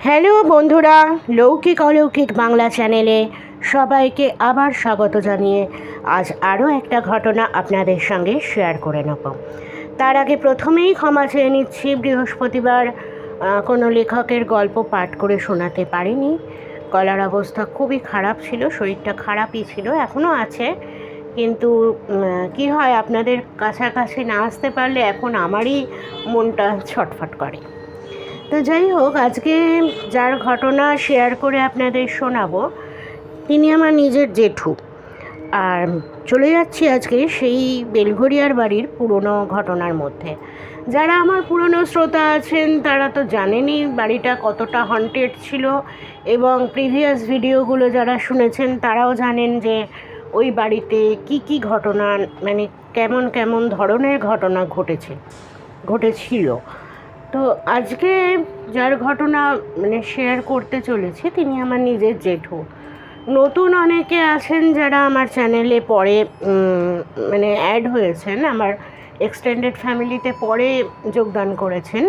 Hello বন্ধুরা, লৌকিক অলৌকিক বাংলা চ্যানেলে সবাইকে আবার স্বাগত জানিয়ে আজ আরও একটা ঘটনা আপনাদের সঙ্গে শেয়ার করে নেব। তার আগে প্রথমেই ক্ষমা চেয়ে নিচ্ছি, বৃহস্পতিবার কোনো লেখকের গল্প পাঠ করে শোনাতে পারিনি। গলার অবস্থা খুবই খারাপ ছিল, শরীরটা খারাপই ছিল, এখনও আছে, কিন্তু কি হয়, আপনাদের কাছাকাছি না আসতে পারলে এখন আমারই মনটা ছটফট করে। তো যাই হোক, আজকে যার ঘটনা শেয়ার করে আপনাদের শোনাবো তিনি আমার নিজের জেঠু। আর চলে যাচ্ছি আজকে সেই বেলঘরিয়ার বাড়ির পুরনো ঘটনার মধ্যে। যারা আমার পুরনো শ্রোতা আছেন তারা তো জানেনই বাড়িটা কতটা হন্টেড ছিল, এবং প্রিভিয়াস ভিডিওগুলো যারা শুনেছেন তারাও জানেন যে ওই বাড়িতে কি ঘটনা, মানে কেমন কেমন ধরনের ঘটনা ঘটেছিল। তো আজকে যার ঘটনা শেয়ার করতে চলেছি তিনি আমার নিজের জেঠু। নতুন অনেকে আছেন যারা আমার চ্যানেলে পরে অ্যাড হয়েছেন, আমার এক্সটেন্ডেড ফ্যামিলিতে পরে যোগদান করেছেন।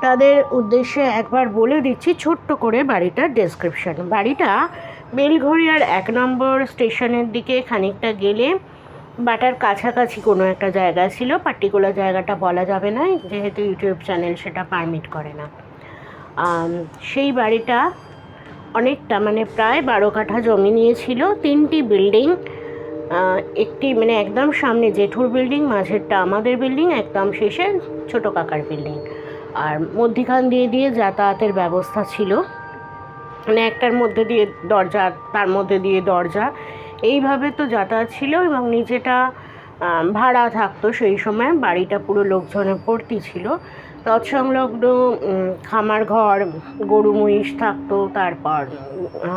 তাদের উদ্দেশ্যে একবার বলে দিচ্ছি ছোট্ট করে বাড়িটার ডেসক্রিপশন। বাড়িটা বেলঘরিয়ার 1 নম্বর স্টেশনের দিকে খানিকটা গেলে বাটার কাছাকাছি কোনো একটা জায়গা ছিল, পার্টিকুলার জায়গাটা বলা যাবে না যেহেতু ইউটিউব চ্যানেল সেটা পারমিট করে না। সেই বাড়িটা অনেকটা প্রায় 12 কাঠা জমি নিয়েছিল, 3টি বিল্ডিং, একটি একদম সামনে জেঠুর বিল্ডিং, মাঝেরটা আমাদের বিল্ডিং, একদম শেষে ছোটো কাকার বিল্ডিং, আর মধ্যিখান দিয়ে যাতায়াতের ব্যবস্থা ছিল, একটার মধ্যে দিয়ে দরজা, তার মধ্যে দিয়ে দরজা, এইভাবে তো যাতায়াত ছিল। এবং নিচেটা ভাড়া থাকতো সেই সময়, বাড়িটা পুরো লোকজনে ভর্তি ছিল। তৎসংলগ্ন খামার ঘর, গরু মহিষ থাকতো, তারপর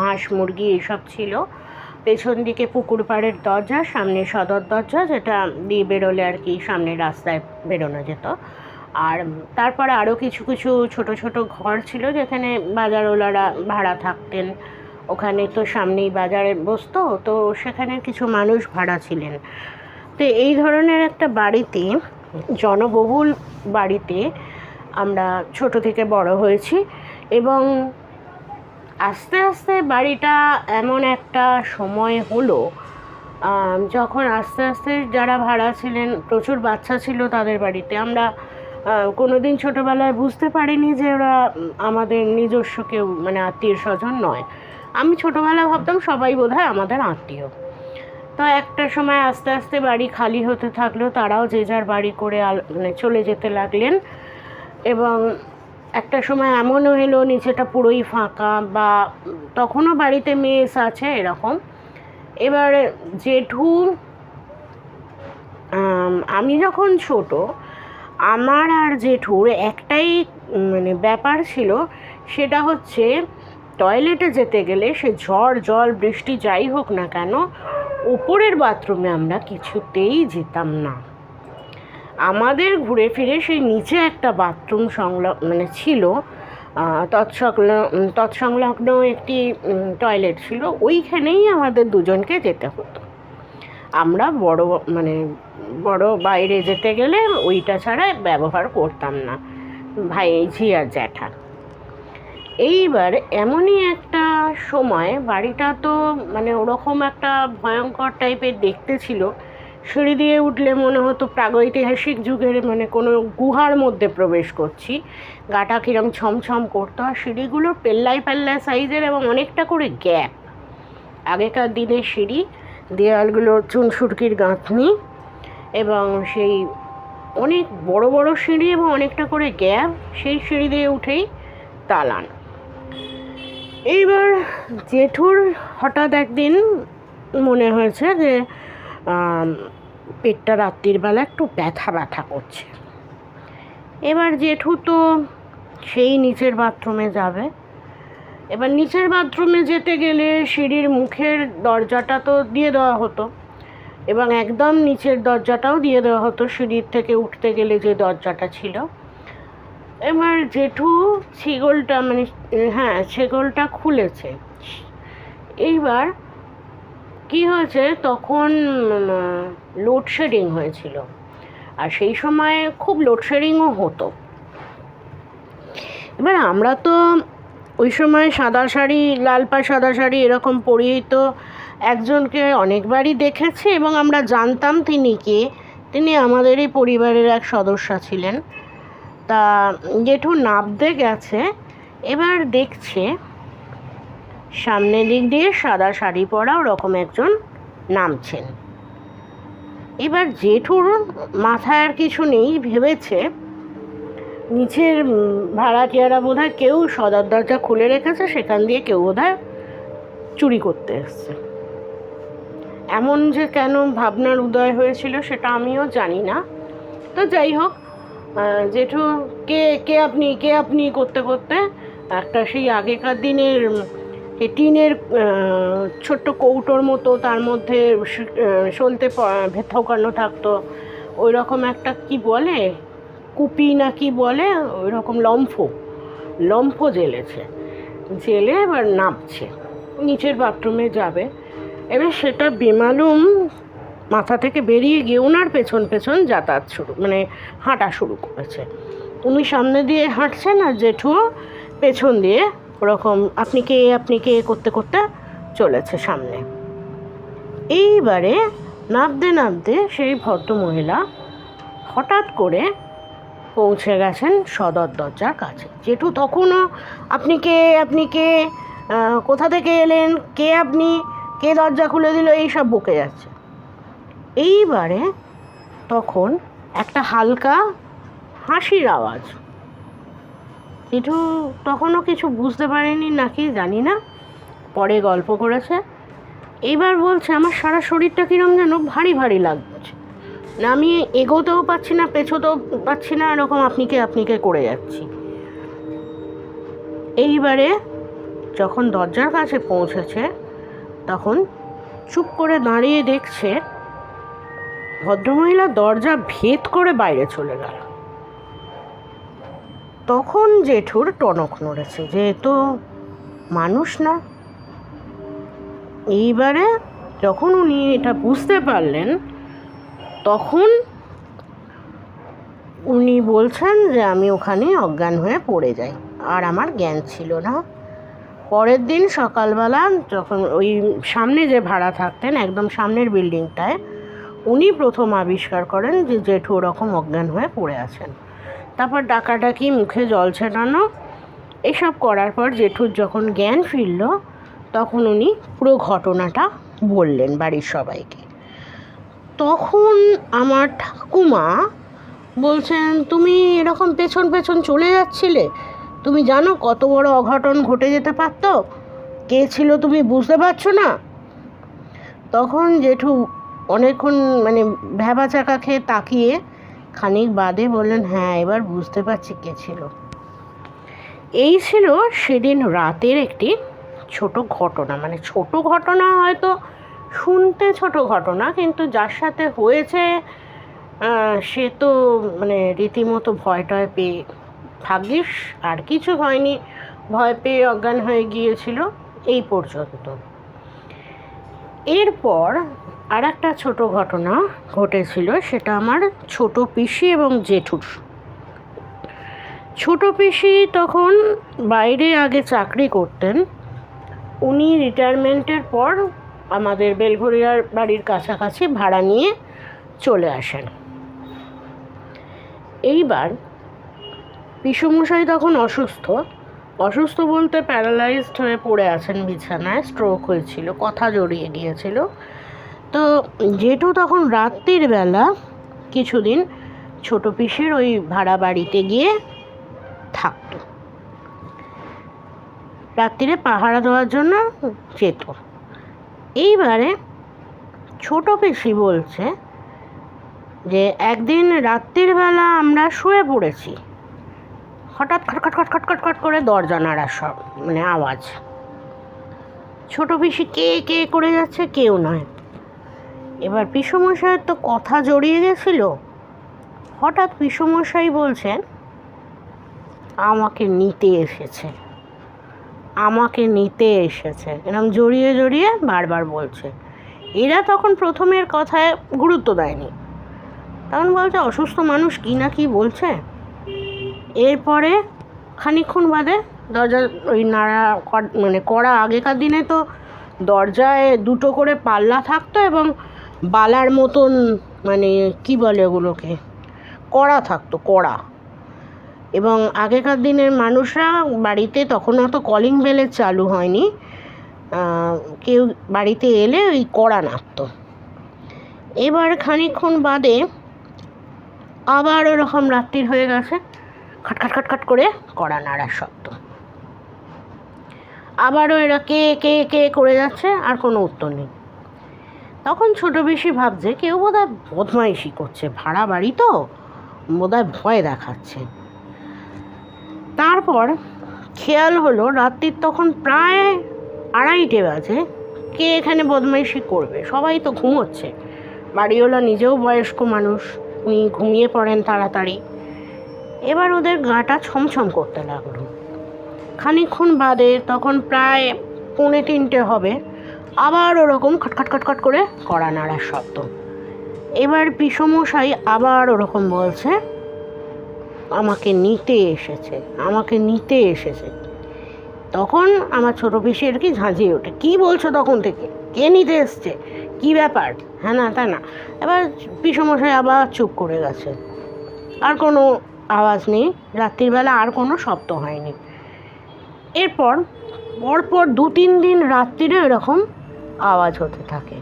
হাঁস মুরগি এসব ছিল। পেছন দিকে পুকুর পাড়ের দরজা, সামনে সদর দরজা যেটা দিয়ে বেরোলে আর কি সামনে রাস্তায় বেরোনো যেত। আর তারপরে আরও কিছু ছোট ছোট ঘর ছিল যেখানে বাজারওয়ালারা ভাড়া থাকতেন। ওখানে তো সামনেই বাজারে বসতো, তো সেখানে কিছু মানুষ ভাড়া ছিলেন। তো এই ধরনের একটা বাড়িতে, জনবহুল বাড়িতে আমরা ছোট থেকে বড় হয়েছি। এবং আস্তে আস্তে বাড়িটা এমন একটা সময় হলো যখন আস্তে আস্তে যারা ভাড়া ছিলেন, প্রচুর বাচ্চা ছিল তাদের বাড়িতে। আমরা কোনোদিন ছোটোবেলায় বুঝতে পারিনি যে ওরা আমাদের নিজস্ব কেউ, আত্মীয় স্বজন নয়। আমি ছোটোবেলায় ভাবতাম সবাই বোধহয় আমাদের আত্মীয়। তো একটা সময় আস্তে আস্তে বাড়ি খালি হতে থাকলো, তারাও যে যার বাড়ি করে চলে যেতে লাগলেন। এবং একটা সময় এমনও হলো নিচেটা পুরোই ফাঁকা, বা তখনও বাড়িতে মেস আছে এরকম। এবার জেঠু, আমি যখন ছোট, আমার আর জেঠুর একটাই ব্যাপার ছিল, সেটা হচ্ছে টয়লেটে যেতে গেলে সে ঝড় জল বৃষ্টি যাই হোক না কেন, উপরের বাথরুমে আমরা কিছুতেই যেতাম না। আমাদের ঘুরে ফিরে সেই নিচে একটা বাথরুম ছিল, তৎসংলগ্ন একটি টয়লেট ছিল, ওইখানেই আমাদের দুজনকে যেতে হতো। আমরা বড় বাইরে যেতে গেলে ওইটা ছাড়া ব্যবহার করতাম না, ঝি আর জ্যাঠা। এইবার এমনই একটা সময়, বাড়িটা তো ওরকম একটা ভয়ঙ্কর টাইপের দেখতে ছিল। সিঁড়ি দিয়ে উঠলে মনে হতো প্রাগৈতিহাসিক যুগের কোনো গুহার মধ্যে প্রবেশ করছি। গাটা কিরম ছমছম করতো, আর সিঁড়িগুলো পেল্লায় সাইজের এবং অনেকটা করে গ্যাপ। আগেকার দিনের সিঁড়ি, দেয়ালগুলো চুনসুরকির গাঁথনি, এবং সেই অনেক বড় বড় সিঁড়ি এবং অনেকটা করে গ্যাপ, সেই সিঁড়ি দিয়ে উঠেই দালান। এইবার জেঠুর হঠাৎ একদিন মনে হয়েছে যে পেটটা রাত্রির বেলা একটু ব্যথা করছে। এবার জেঠু তো সেই নিচের বাথরুমে যাবে। এবার নিচের বাথরুমে যেতে গেলে সিঁড়ির মুখের দরজাটা তো দিয়ে দেওয়া হতো, এবং একদম নিচের দরজাটাও দিয়ে দেওয়া হতো সিঁড়ির থেকে উঠতে গেলে যে দরজাটা ছিল। এবার জেঠু ছেগলটা খুলেছে। এইবার কি হয়েছে, তখন লোডশেডিং হয়েছিল, আর সেই সময় খুব লোডশেডিংও হতো। এবার আমরা তো ওই সময় সাদা শাড়ি, লাল পাড় সাদা শাড়ি এরকম পরিহিত একজনকে অনেকবারই দেখেছি এবং আমরা জানতাম তিনি কে। তিনি আমাদেরই পরিবারের এক সদস্য ছিলেন। তা জেঠু নাবতে গেছে, এবার দেখছে সামনের দিক দিয়ে সাদা শাড়ি পরা ওরকম একজন নামছেন। এবার জেঠুর মাথায় আর কিছু নেই, ভেবেছে নিচের ভাড়াটিয়ারা বোধহয় কেউ সদর দরজা খুলে রেখেছে, সেখান দিয়ে কেউ বোধহয় চুরি করতে এসছে। এমন যে কেন ভাবনার উদয় হয়েছিল সেটা আমিও জানি না। তো যাই হোক, জেঠু কে কে আপনি কে আপনি করতে করতে একটা সেই আগেকার দিনের টিনের ছোট্ট কৌটোর মতো, তার মধ্যে সলতে ঠোকানো থাকতো, ওই রকম একটা কি বলে কুপি না কি বলে, ওই রকম লম্ফ জ্বেলেছে, জেলে এবার নামছে, নিচের বাথরুমে যাবে। এবার সেটা বেমালুম মাথা থেকে বেরিয়ে গিয়ে ওনার পেছন পেছন যাতায়াত হাঁটা শুরু করেছে। উনি সামনে দিয়ে হাঁটছেন আর জেঠুও পেছন দিয়ে ওরকম আপনি কে করতে করতে চলেছে সামনে। এইবারে নাবতে সেই ভদ্রমহিলা হঠাৎ করে পৌঁছে গেছেন সদর দরজার কাছে। জেঠু তখনও আপনি কে কোথা থেকে এলেন, কে আপনি, কে দরজা খুলে দিল, এইসব বকে যাচ্ছে। এইবারে তখন একটা হালকা হাসির আওয়াজ। জেঠু তখনও কিছু বুঝতে পারেনি নাকি জানি না, পরে গল্প করেছে। এইবার বলছে আমার সারা শরীরটা কিরম যেন ভারী ভারী লাগছে, না আমি এগোতেও পাচ্ছি না, পেছোতেও পাচ্ছি না, এরকম আপনি কে করে যাচ্ছি। এইবারে যখন দরজার কাছে পৌঁছেছে তখন চুপ করে দাঁড়িয়ে দেখছে ভদ্রমহিলা দরজা ভেদ করে বাইরে চলে গেল। তখন জেঠুর টনক নড়েছে যে তো মানুষ না। এইবারে যখন উনি এটা বুঝতে পারলেন তখন উনি বলছেন যে আমি ওখানে অজ্ঞান হয়ে পড়ে যাই, আর আমার জ্ঞান ছিল না। পরের দিন সকালবেলা যখন ওই সামনে যে ভাড়া থাকতেন একদম সামনের বিল্ডিংটায়, উনি প্রথম আবিষ্কার করেন যে জেঠু ওরকম অজ্ঞান হয়ে পড়ে আছেন। তারপর ডাকাডাকি, মুখে জল ছেটানো, এসব করার পর জেঠুর যখন জ্ঞান ফিরল তখন উনি পুরো ঘটনাটা বললেন বাড়ির সবাইকে। তখন আমার ঠাকুমা বলছেন তুমি এরকম পেছন পেছন চলে যাচ্ছিলে, তুমি জানো কত বড় অঘটন ঘটে যেতে পারত, কে ছিল তুমি বুঝতে পারছো না? তখন জেঠু অনেকক্ষণ ভ্যাবাচাকা খেয়ে তাকিয়ে খানিক বাদে বললেন হ্যাঁ এবার বুঝতে পারছি কে ছিল। এই ছিল সেদিন রাতের একটি ছোট ঘটনা। ছোট ঘটনা হয়তো শুনতে ছোট ঘটনা, কিন্তু যার সাথে হয়েছে সে তো রীতিমতো ভয় টয় পেয়ে, ভাগ্যিস আর কিছু হয়নি, ভয় পেয়ে অজ্ঞান হয়ে গিয়েছিল, এই পর্যন্ত। এরপর আর একটা ছোট ঘটনা ঘটেছিল, সেটা আমার ছোট পিসি এবং জেঠুর। ছোট পিসি তখন বাইরে আগে চাকরি করতেন, উনি রিটায়ারমেন্টের পর আমাদের বেলঘরিয়ার বাড়ির কাছাকাছি ভাড়া নিয়ে চলে আসেন। এইবার পিসুমশাই তখন অসুস্থ বলতে প্যারালাইজড হয়ে পড়ে আছেন বিছানায়, স্ট্রোক হয়েছিল, কথা জড়িয়ে গিয়েছিল। তো জেঠু তখন রাত্রির বেলা কিছুদিন ছোট পিসির ওই ভাড়া বাড়িতে গিয়ে থাকতো, রাত্রিরে পাহারা দেওয়ার জন্য যেত। এইবারে ছোট পিসি বলছে যে একদিন রাত্রির বেলা আমরা শুয়ে পড়েছি, হঠাৎ খটখট খটখট খটখট করে দরজা নাড়ার সব আওয়াজ। ছোট পিসি কে করে যাচ্ছে, কেউ নয়। এবার পিসুমশাইয়ের তো কথা জড়িয়ে গেছিল, হঠাৎ পিসুমশাই বলছেন আমাকে নিতে এসেছে, এরকম জড়িয়ে বারবার বলছে। এরা তখন প্রথমের কথায় গুরুত্ব দেয়নি, তখন বলছে অসুস্থ মানুষ কি না কি বলছে। এরপরে খানিকক্ষণ বাদে দরজা ওই নাড়া মানে কড়া, আগেকার দিনে তো দরজায় দুটো করে পাল্লা থাকতো এবং বালার মতন মানে কি বলে ওগুলোকে, কড়া থাকতো, কড়া। এবং আগেকার দিনের মানুষরা বাড়িতে তখন অত কলিং বেলের চালু হয়নি, কেউ বাড়িতে এলে ওই কড়া নাড়তো। এবার খানিকক্ষণ বাদে আবার ওরকম রাত্রির হয়ে গেছে, খটখট খটখট করে কড়া নাড়ার শব্দ। আবারও এরা কে কে কে করে যাচ্ছে, আর কোনো উত্তর নেই। তখন ছোট বেশি ভাবছে কেউ বোধহয় বদমাইশি করছে, ভাড়া বাড়ি তো বোধহয় ভয় দেখাচ্ছে। তারপর খেয়াল হলো রাত্রির তখন প্রায় 2:30 বাজে, কে এখানে বদমাইশি করবে, সবাই তো ঘুমোচ্ছে। বাড়িওয়ালা নিজেও বয়স্ক মানুষ, উনি ঘুমিয়ে পড়েন তাড়াতাড়ি। এবার ওদের গাটা ছমছম করতে লাগলো। খানিকক্ষণ বাদে, তখন প্রায় 2:45 হবে, আবার ওরকম খটখট খটখট করে কড়া নাড়ার শব্দ। এবার পিসমশাই আবার ওরকম বলছে, আমাকে নিতে এসেছে, আমাকে নিতে এসেছে। তখন আমার ছোটো পিসি আর কি ঝাঁঝিয়ে ওঠে, কী বলছো তখন থেকে, কে নিতে এসছে, কী ব্যাপার, হ্যাঁ না তা না। এবার পিসমশাই আবার চুপ করে গেছে, আর কোনো আওয়াজ নেই, রাত্রিবেলা আর কোনো শব্দ হয়নি। এরপর পরপর 2-3 দিন রাত্রিরে এরকম আওয়াজ হতে থাকে।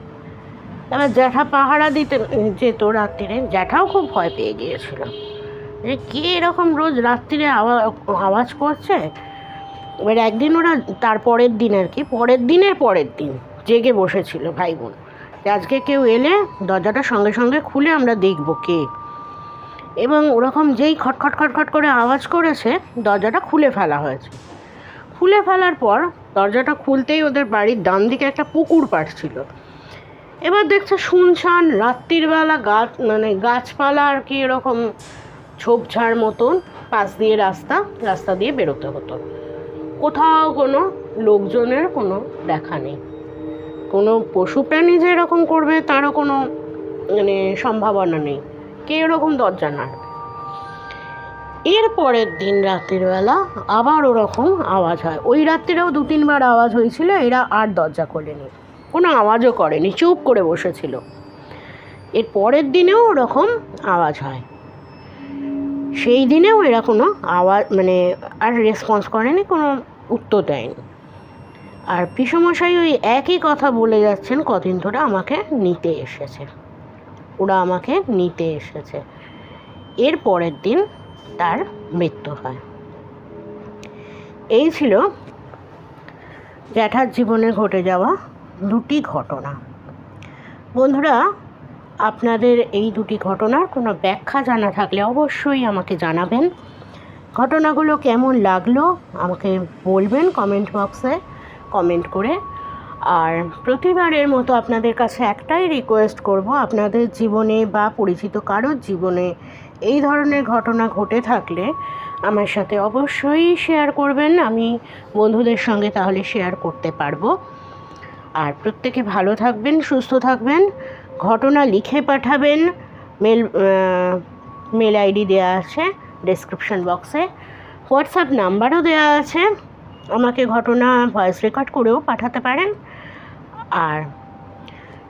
এবার জ্যাঠা পাহারা দিতে যেত রাত্রিরে, জ্যাঠাও খুব ভয় পেয়ে গিয়েছিল যে কে এরকম রোজ রাত্রিরে আওয়াজ করছে। এবার একদিন ওরা তার পরের দিন আর কি, পরের দিন জেগে বসেছিল ভাই বোন, যে আজকে কেউ এলে দরজাটা সঙ্গে সঙ্গে খুলে আমরা দেখব কে। এবং ওরকম যেই খটখট খটখট করে আওয়াজ করেছে, দরজাটা খুলে ফেলা হয়েছে। খুলে ফেলার পর দরজাটা খুলতেই ওদের বাড়ির ডান দিকে একটা পুকুর পাড় ছিল। এবার দেখছে শুনশান, রাত্রির বেলা মানে গাছপালা আর কি এরকম ঝোপঝাড় মতন পাশ দিয়ে রাস্তা দিয়ে বেরোতে হতো। কোথাও কোনো লোকজনের কোনো দেখা নেই, কোনো পশু প্রাণী যে এরকম করবে তারও কোনো মানে সম্ভাবনা নেই, কে এরকম দরজা নাড়বে। এর পরের দিন রাত্রির বেলা আবার ওরকম আওয়াজ হয়। ওই রাত্রিরেও 2-3 বার আওয়াজ হয়েছিল, এরা আর দরজা খোলেনি, কোনো আওয়াজও করেনি, চুপ করে বসেছিল। এর পরের দিনেও ওরকম আওয়াজ হয়, সেই দিনেও এরা কোনো আওয়াজ মানে আর রেসপন্স করেনি, কোনো উত্তর দেয়নি। আর পিসমশাই ওই একই কথা বলে যাচ্ছেন কদিন ধরে, আমাকে নিতে এসেছে, ওরা আমাকে নিতে এসেছে। এর পরের দিন তার মৃত্যু হয়। এই ছিল জ্যাঠার জীবনে ঘটে যাওয়া 2টি ঘটনা। বন্ধুরা, আপনাদের এই 2টি ঘটনার কোনো ব্যাখ্যা জানা থাকলে অবশ্যই আমাকে জানাবেন। ঘটনাগুলো কেমন লাগলো আমাকে বলবেন কমেন্ট বক্সে কমেন্ট করে। আর প্রতিবারের মতো আপনাদের কাছে একটাই রিকোয়েস্ট করব, আপনাদের জীবনে বা পরিচিত কারোর জীবনে এই ধরনের ঘটনা ঘটে থাকলে আমার সাথে অবশ্যই শেয়ার করবেন, আমি বন্ধুদের সঙ্গে তাহলে শেয়ার করতে পারবো। আর প্রত্যেকে ভালো থাকবেন, সুস্থ থাকবেন। ঘটনা লিখে পাঠাবেন, মেল আইডি দেওয়া আছে ডেসক্রিপশন বক্সে, হোয়াটসঅ্যাপ নাম্বারও দেওয়া আছে, আমাকে ঘটনা ভয়েস রেকর্ড করেও পাঠাতে পারেন। আর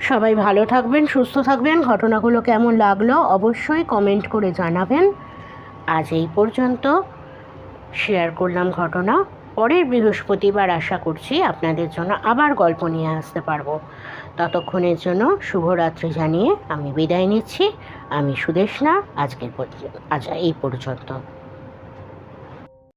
সবাই ভালো থাকবেন, সুস্থ থাকবেন। ঘটনাগুলো কেমন লাগলো অবশ্যই কমেন্ট করে জানাবেন। আজ এই পর্যন্ত শেয়ার করলাম ঘটনা। পরের বৃহস্পতিবার আশা করছি আপনাদের জন্য আবার গল্প নিয়ে আসতে পারবো। ততক্ষণের জন্য শুভরাত্রি জানিয়ে আমি বিদায় নিচ্ছি। আমি সুদেষ্ণা, আজ এই পর্যন্ত।